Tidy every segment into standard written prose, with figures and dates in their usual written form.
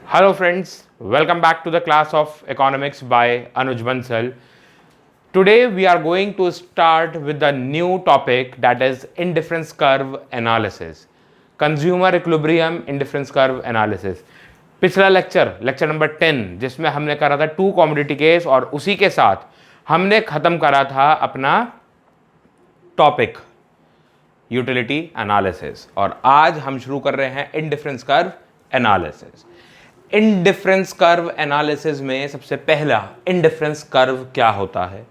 Hello friends, welcome back to the class of economics by Anuj Bansal. Today we are going to start with the new topic, that is indifference curve analysis. Consumer equilibrium indifference curve analysis. पिछला lecture number 10 जिसमें हमने करा था to commodity case और उसी के साथ हमने खत्म करा था अपना टॉपिक यूटिलिटी एनालिसिस और आज हम शुरू कर रहे हैं indifference curve analysis. Indifference curve analysis में सबसे पहला इंडिफरेंस कर्व क्या होता है?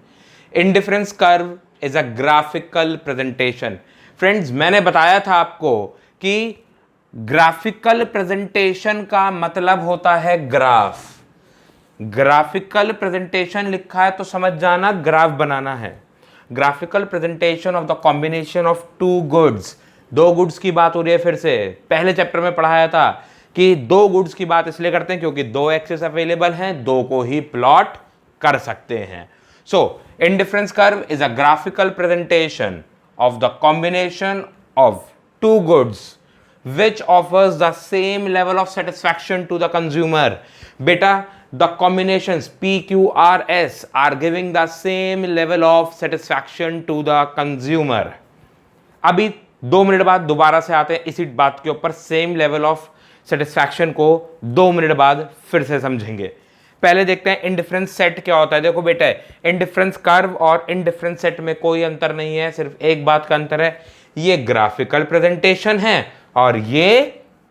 Indifference curve is a graphical presentation. Friends, मैंने बताया था आपको कि ग्राफिकल प्रेजेंटेशन का मतलब होता है ग्राफ। ग्राफिकल प्रेजेंटेशन लिखा है तो समझ जाना ग्राफ बनाना है। Graphical presentation of the combination of two goods. दो गुड्स की बात हो रही है। फिर से पहले चैप्टर में पढ़ाया था कि दो गुड्स की बात इसलिए करते हैं क्योंकि दो एक्सिस अवेलेबल हैं, दो को ही प्लॉट कर सकते हैं। So indifference curve is a graphical presentation of the combination of two goods which offers the same level of satisfaction to the consumer. Beta, the combinations PQRS are giving the same level of satisfaction to the consumer. अभी 2 minute बाद दोबारा से आते हैं इसी बात के ऊपर। सेम लेवल ऑफ सेटिस्फैक्शन को 2 मिनट बाद फिर से समझेंगे। पहले देखते हैं इंडिफरेंस सेट क्या होता है। देखो बेटा, इंडिफरेंस कर्व और इंडिफरेंस सेट में कोई अंतर नहीं है, सिर्फ एक बात का अंतर है, ये ग्राफिकल प्रेजेंटेशन है और ये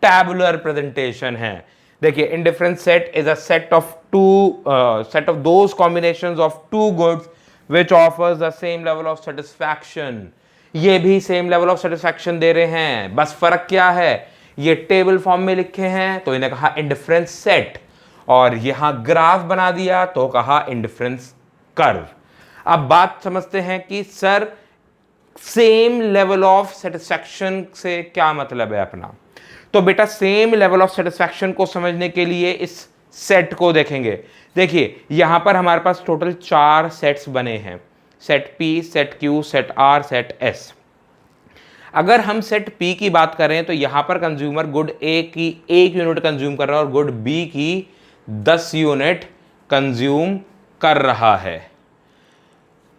टैबुलर प्रेजेंटेशन है। देखिए, indifference set is a set of those combinations of two goods which offers the same level of satisfaction. ये भी सेम लेवल ऑफ सेटिस्फैक्शन दे रहे हैं, बस फर्क क्या है, ये टेबल फॉर्म में लिखे हैं तो इन्हें कहा इंडिफरेंस सेट और यहां ग्राफ बना दिया तो कहा इंडिफरेंस कर्व। अब बात समझते हैं कि sir same level of satisfaction से क्या मतलब है अपना। तो बेटा, सेम लेवल ऑफ सेटिस्फैक्शन को समझने के लिए इस सेट को देखेंगे। देखिए, यहां पर हमारे पास टोटल 4 सेट्स बने हैं, set P, set Q, set R, set S। अगर हम सेट P की बात करें तो यहां पर कंज्यूमर गुड A की 1 यूनिट कंज्यूम कर रहा है और गुड B की 10 यूनिट कंज्यूम कर रहा है।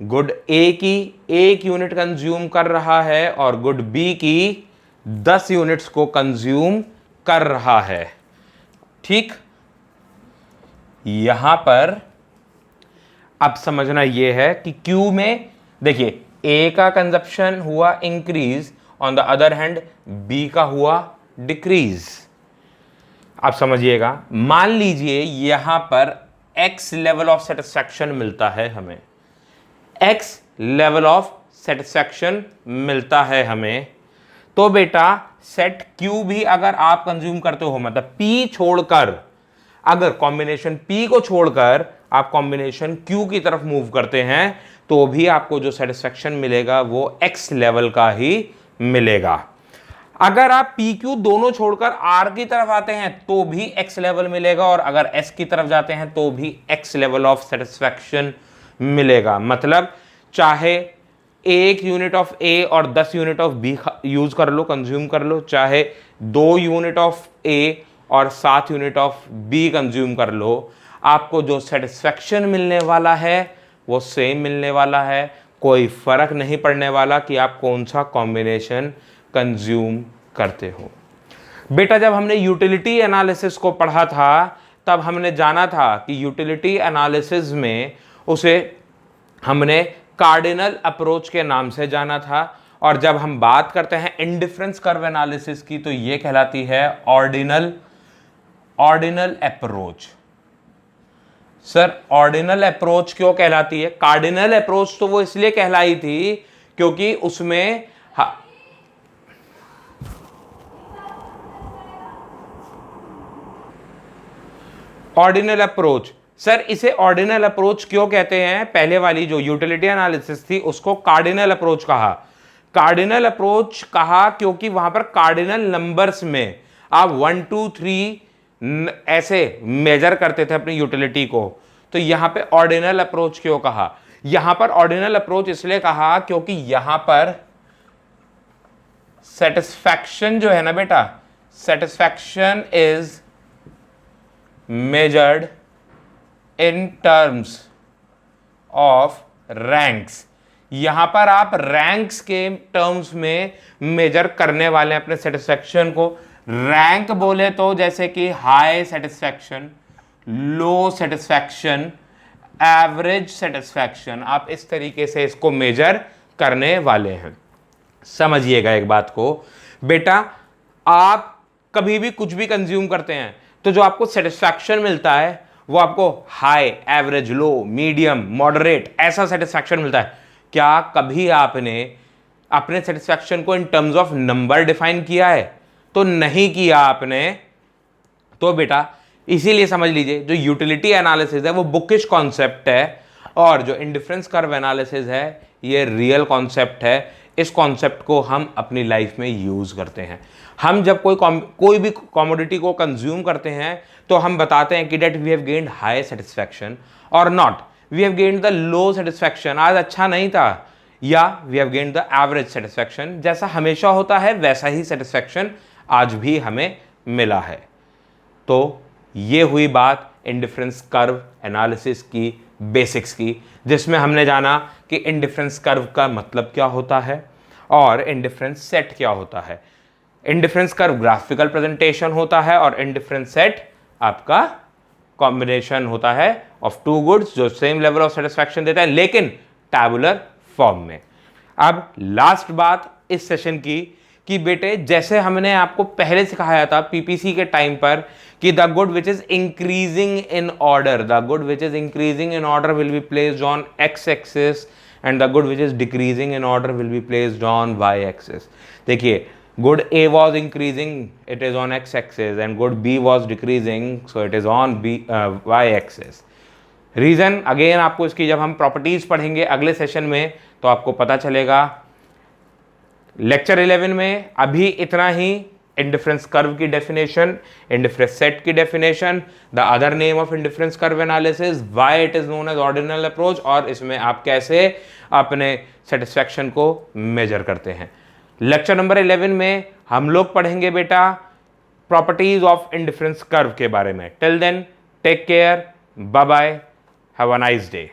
गुड A की 1 यूनिट कंज्यूम कर रहा है और गुड B की 10 यूनिट्स को कंज्यूम कर रहा है। ठीक, यहां पर अब समझना यह है कि Q में देखिए A का कंजप्शन हुआ increase, on the other hand B का हुआ डिक्रीज। अब समझिएगा, मान लीजिए यहां पर X लेवल ऑफ सेटिस्फैक्शन मिलता है हमें, X लेवल ऑफ सेटिस्फैक्शन मिलता है हमें, तो बेटा सेट Q भी अगर आप कंज्यूम करते हो, मतलब P छोड़कर, अगर कॉम्बिनेशन P को छोड़कर आप कॉम्बिनेशन Q की तरफ मूव करते हैं तो भी आपको जो सेटिस्फैक्शन मिलेगा वो X लेवल का ही मिलेगा। अगर आप PQ दोनों छोड़कर R की तरफ आते हैं तो भी X लेवल मिलेगा और अगर S की तरफ जाते हैं तो भी X लेवल ऑफ सेटिस्फैक्शन मिलेगा। मतलब चाहे 1 यूनिट ऑफ A और 10 यूनिट ऑफ B यूज कर लो, कंज्यूम कर लो, चाहे 2 यूनिट ऑफ A और 7 यूनिट ऑफ B कंज्यूम कर लो, आपको जो सेटिस्फैक्शन मिलने वाला है वो सेम मिलने वाला है। कोई फर्क नहीं पड़ने वाला कि आप कौन सा कॉम्बिनेशन कंज्यूम करते हो। बेटा, जब हमने यूटिलिटी एनालिसिस को पढ़ा था तब हमने जाना था कि यूटिलिटी एनालिसिस में उसे हमने कार्डिनल अप्रोच के नाम से जाना था और जब हम बात करते हैं इंडिफरेंस कर्व एनालिसिस की तो यह कहलाती है ordinal approach. Sir, ordinal approach क्यों कहलाती है? कार्डिनल अप्रोच तो वो इसलिए कहलाई थी क्योंकि उसमें ऑर्डिनल अप्रोच, सर इसे ऑर्डिनल अप्रोच क्यों कहते हैं? पहले वाली जो यूटिलिटी एनालिसिस थी उसको कार्डिनल अप्रोच कहा। कार्डिनल अप्रोच कहा क्योंकि वहां पर कार्डिनल नंबर्स में आप 1 2 3 ऐसे मेजर करते थे अपनी यूटिलिटी को। तो यहां पे ऑर्डिनल अप्रोच क्यों कहा? यहां पर ऑर्डिनल अप्रोच इसलिए कहा क्योंकि यहां पर सेटिस्फैक्शन जो है ना बेटा, satisfaction is measured in terms of ranks। यहां पर आप रैंक्स के टर्म्स में मेजर करने वाले हैं अपने सेटिस्फैक्शन को। रैंक बोले तो जैसे कि हाई सेटिस्फैक्शन, लो सेटिस्फैक्शन, एवरेज सेटिस्फैक्शन, आप इस तरीके से इसको मेजर करने वाले हैं। समझिएगा एक बात को बेटा, आप कभी भी कुछ भी कंज्यूम करते हैं तो जो आपको सेटिस्फैक्शन मिलता है वो आपको हाई, एवरेज, लो, मीडियम, मॉडरेट ऐसा सेटिस्फैक्शन मिलता है। क्या कभी आपने अपने सेटिस्फैक्शन को in terms of number define किया है? तो नहीं किया आपने। तो बेटा इसीलिए समझ लीजिए जो यूटिलिटी एनालिसिस है वो बुकिश कॉन्सेप्ट है, और जो इंडिफरेंस कर्व एनालिसिस है ये रियल कॉन्सेप्ट है। इस कॉन्सेप्ट को हम अपनी लाइफ में यूज करते हैं। हम जब कोई भी कॉमोडिटी को कंज्यूम करते हैं तो हम बताते हैं कि that we have gained high satisfaction और not we have gained the low satisfaction, आज अच्छा नहीं था, या we have gained the average satisfaction. जैसा हमेशा होता है वैसा ही सेटिस्फैक्शन आज भी हमें मिला है। तो ये हुई बात इंडिफरेंस कर्व एनालिसिस की बेसिक्स की, जिसमें हमने जाना कि इंडिफरेंस कर्व का मतलब क्या होता है और इंडिफरेंस सेट क्या होता है। इंडिफरेंस कर्व ग्राफिकल प्रेजेंटेशन होता है और इंडिफरेंस सेट आपका कॉम्बिनेशन होता है ऑफ टू गुड्स जो सेम लेवल ऑफ सेटिस्फैक्शन देता है लेकिन टैबुलर फॉर्म में। अब लास्ट बात इस सेशन की कि बेटे जैसे हमने आपको पहले सिखाया था पीपीसी के टाइम पर कि the good which is increasing in order, the good which is increasing in order will be placed on X axis and the good which is decreasing in order will be placed on Y axis. देखिए good A was increasing, it is on x axis, and good B was decreasing, so it is on y axis। Reason again आपको इसकी जब हम properties पढ़ेंगे अगले session में तो आपको पता चलेगा। लेक्चर 11 में अभी इतना ही। इंडिफरेंस कर्व की डेफिनेशन, इंडिफरेंस सेट की definition, the other name of indifference curve analysis, why it is known as ordinal approach, और इसमें आप कैसे अपने सेटिस्फैक्शन को मेजर करते हैं। लेक्चर नंबर 11 में हम लोग पढ़ेंगे बेटा प्रॉपर्टीज ऑफ इंडिफरेंस कर्व के बारे में। Till then take care, bye bye, have a nice day.